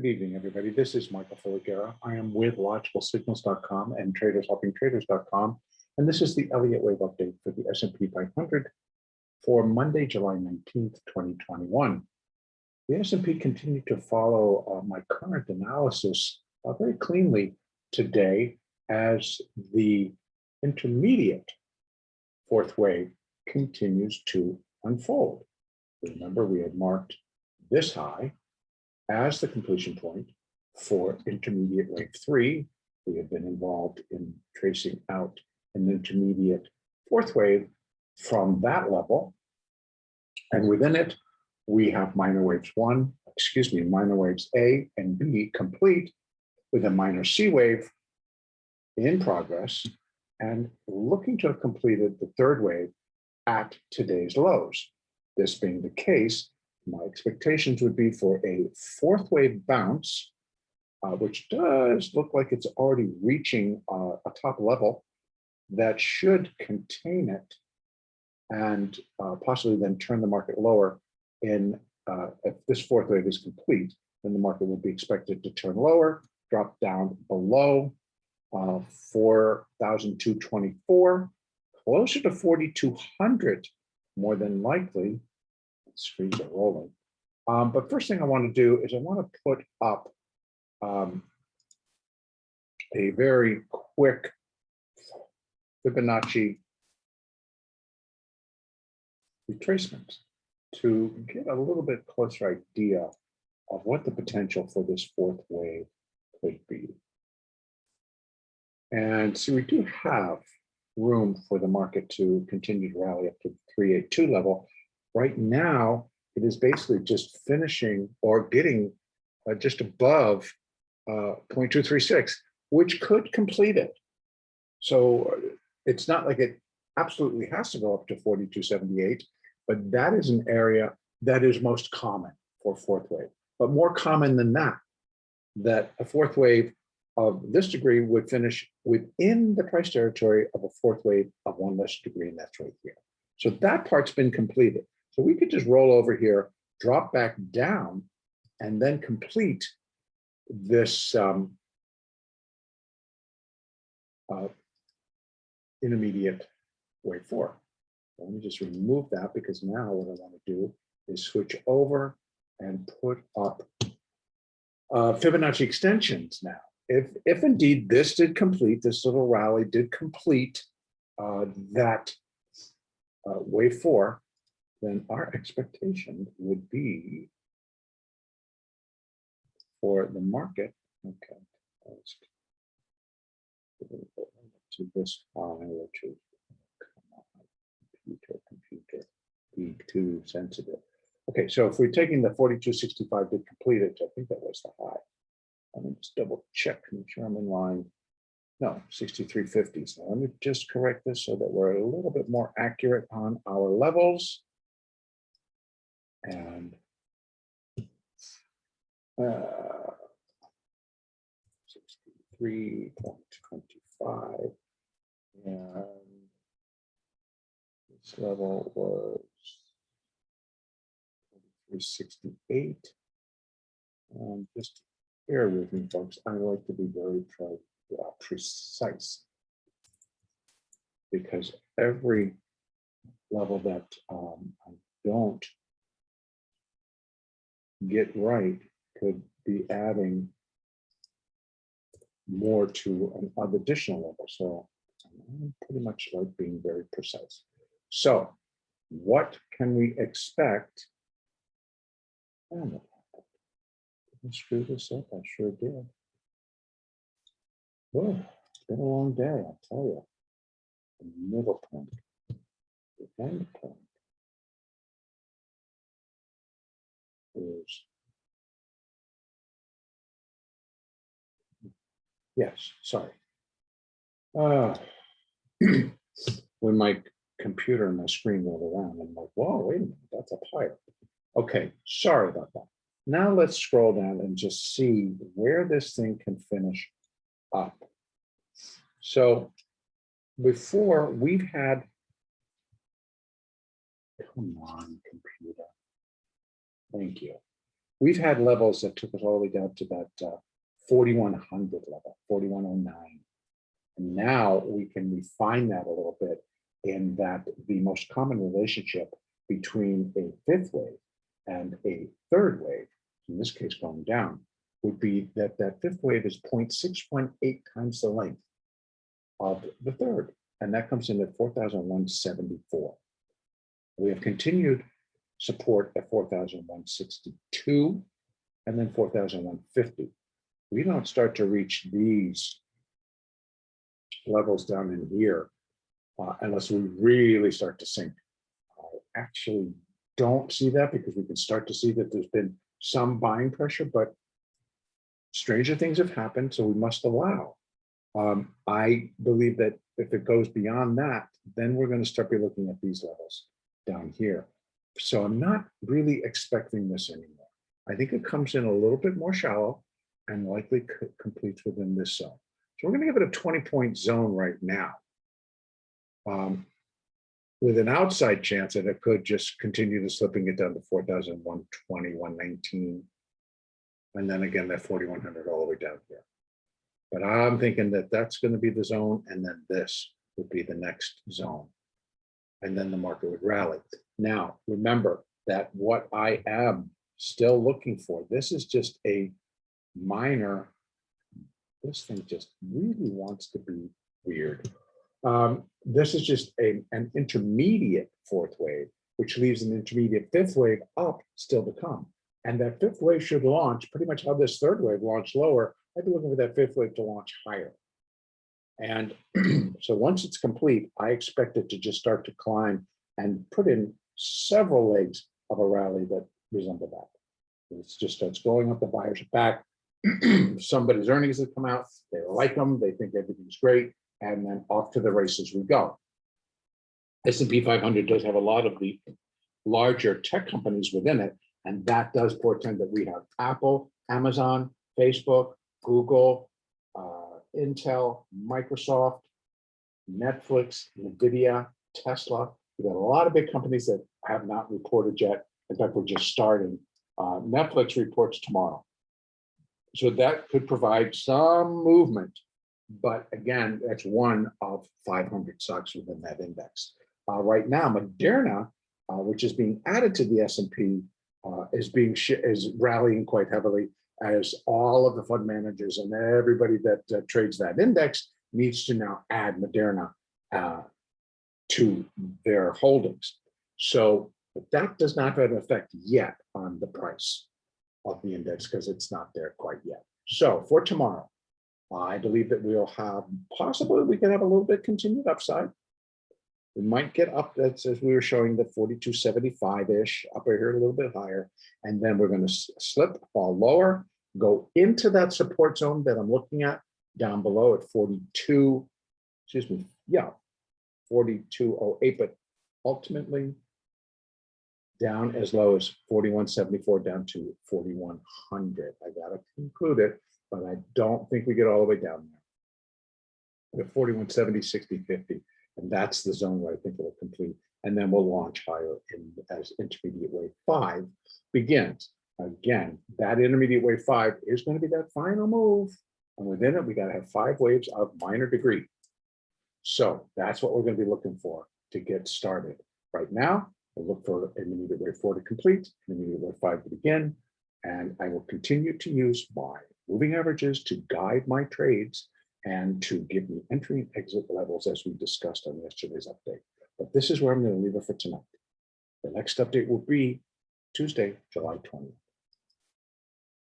Good evening, everybody. This is Michael Filighera. I am with logicalsignals.com and tradershelpingtraders.com. And this is the Elliott wave update for the S&P 500 for Monday, July 19th, 2021. The S&P continued to follow my current analysis very cleanly today as the intermediate fourth wave continues to unfold. Remember, we had marked this high as the completion point for intermediate wave 3. We have been involved in tracing out an intermediate fourth wave from that level. And within it, we have minor waves A and B complete with a minor C wave in progress and looking to have completed the third wave at today's lows. This being the case, my expectations would be for a fourth wave bounce, which does look like it's already reaching a top level that should contain it and possibly then turn the market lower. If this fourth wave is complete, then the market would be expected to turn lower, drop down below 4,224, closer to 4,200, more than likely. Screens are rolling. But first thing I want to do is I want to put up a very quick Fibonacci retracement to get a little bit closer idea of what the potential for this fourth wave could be. And so we do have room for the market to continue to rally up to the 382 level. Right now, it is basically just finishing or getting just above 0.236, which could complete it. So it's not like it absolutely has to go up to 4278, but that is an area that is most common for fourth wave. But more common than that a fourth wave of this degree would finish within the price territory of a fourth wave of one less degree, and that's right here. So that part's been completed. So we could just roll over here, drop back down, and then complete this intermediate wave 4. So let me just remove that, because now what I want to do is switch over and put up Fibonacci extensions now. If indeed this did complete, this little rally did complete that wave 4, then our expectation would be for the market, okay, let's to this high, which is, computer, be too sensitive. Okay, so if we're taking the 4265 did complete it, I think that was the high. Let me just double check, make sure I'm in line. No, 6350. So let me just correct this so that we're a little bit more accurate on our levels. And 63.25, and this level was 368. And just bear with me, folks. I like to be very precise, because every level that I don't get right could be adding more to an additional level. So I pretty much like being very precise. So what can we expect? Did I screw this up? I sure did. Well, it's been a long day, I'll tell you. The middle point, the end point is, yes, sorry. When my computer and my screen rolled around, I'm like, whoa, wait a minute, that's up higher. Okay, sorry about that. Now let's scroll down and just see where this thing can finish up. So before, we've had, come on, computer. Thank you. we've had levels that took us all the way down to that 4,100 level, 4,109. And now we can refine that a little bit in that the most common relationship between a fifth wave and a third wave, in this case going down, would be that that fifth wave is 0.618 times the length of the third. And that comes in at 4,174. We have continued support at 4,162 and then 4,150. We don't start to reach these levels down in here unless we really start to sink. I actually don't see that because we can start to see that there's been some buying pressure, but stranger things have happened, so we must allow. I believe that if it goes beyond that, then we're going to start looking at these levels down here. So I'm not really expecting this anymore. I think it comes in a little bit more shallow and likely completes within this zone. So we're going to give it a 20-point zone right now, with an outside chance that it could just continue to slipping it down to 4,120, 119, and then again that 4,100 all the way down here. But I'm thinking that that's going to be the zone, and then this would be the next zone, and then the market would rally. Now, remember that what I am still looking for, this is just a minor, this thing just really wants to be weird. This is just an intermediate fourth wave, which leaves an intermediate fifth wave up still to come. And that fifth wave should launch pretty much how this third wave launched lower. I'd be looking for that fifth wave to launch higher. And so once it's complete, I expect it to just start to climb and put in several legs of a rally that resemble that. It just starts going up, the buyers are back. Somebody's earnings have come out, they like them, they think everything's great, and then off to the races we go. S&P 500 does have a lot of the larger tech companies within it, and that does portend that we have Apple, Amazon, Facebook, Google, Intel, Microsoft, Netflix, NVIDIA, Tesla. We've got a lot of big companies that have not reported yet. In fact, we're just starting. Netflix reports tomorrow. So that could provide some movement. But again, that's one of 500 stocks within that index. Right now, Moderna, which is being added to the S&P, is rallying quite heavily, as all of the fund managers and everybody that trades that index needs to now add Moderna to their holdings. So that does not have an effect yet on the price of the index because it's not there quite yet. So for tomorrow, I believe that we'll have, possibly we can have a little bit continued upside. We might get up, that's as we were showing, the 42.75-ish, up here a little bit higher, and then we're going to slip, fall lower, go into that support zone that I'm looking at down below at 42, excuse me, yeah, 42.08, but ultimately down as low as 41.74 down to 4,100. I got to conclude it, but I don't think we get all the way down there. The 41.70, 60, 50. And that's the zone where I think it'll complete. And then we'll launch higher as intermediate wave 5 begins. Again, that intermediate wave 5 is going to be that final move. And within it, we got to have 5 waves of minor degree. So that's what we're going to be looking for to get started. Right now, we'll look for intermediate wave 4 to complete, intermediate wave 5 to begin. And I will continue to use my moving averages to guide my trades and to give me entry and exit levels as we discussed on yesterday's update. But this is where I'm going to leave it for tonight. The next update will be Tuesday, July 20th.